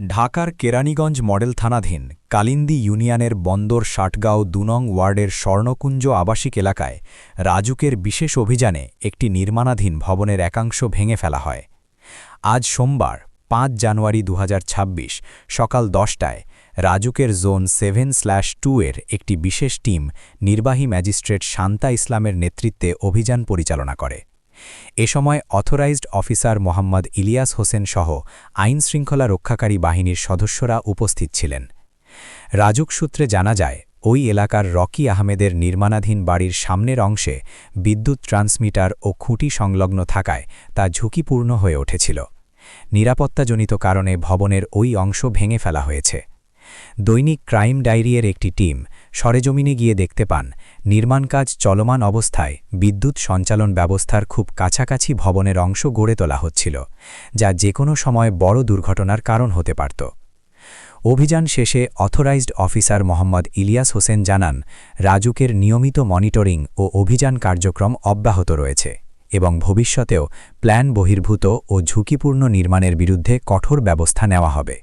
ঢাকার কেরানীগঞ্জ মডেল থানাধীন কালিন্দী ইউনিয়নের বন্দর ষাটগাঁও ২ নং ওয়ার্ডের স্বর্ণকুঞ্জ আবাসিক এলাকায় রাজুকের বিশেষ অভিযানে একটি নির্মাণাধীন ভবনের একাংশ ভেঙে ফেলা হয়। আজ সোমবার ৫ জানুয়ারি ২০২৬ সকাল ১০টায় রাজুকের জোন 7/2 এর একটি বিশেষ টিম নির্বাহী ম্যাজিস্ট্রেট শান্তা ইসলামের নেতৃত্বে অভিযান পরিচালনা করে। এ সময় অথরাইজড অফিসার মোহাম্মদ ইলিয়াস হোসেন সহ আইনশৃঙ্খলা রক্ষাকারী বাহিনীর সদস্যরা উপস্থিত ছিলেন। রাজুক সূত্রে জানা যায়, ওই এলাকার রকি আহমেদের নির্মাণাধীন বাড়ির সামনের অংশে বিদ্যুৎ ট্রান্সমিটার ও খুঁটি সংলগ্ন থাকায় তা ঝুঁকিপূর্ণ হয়ে উঠেছিল। নিরাপত্তাজনিত কারণে ভবনের ওই অংশ ভেঙে ফেলা হয়েছে। দৈনিক ক্রাইম ডায়েরির একটি টিম সরেজমিনে গিয়ে দেখতে পান, নির্মাণ কাজ চলমান অবস্থায় বিদ্যুৎ সঞ্চালন ব্যবস্থার খুব কাছাকাছি ভবনের অংশ গড়ে তোলা হচ্ছিল, যা যে কোনো সময় বড় দুর্ঘটনার কারণ হতে পারত। অভিযান শেষে অথরাইজড অফিসার মোহাম্মদ ইলিয়াস হোসেন জানান, রাজুকের নিয়মিত মনিটরিং ও অভিযান কার্যক্রম অব্যাহত রয়েছে এবং ভবিষ্যতেও প্ল্যান বহির্ভূত ও ঝুঁকিপূর্ণ নির্মাণের বিরুদ্ধে কঠোর ব্যবস্থা নেওয়া হবে।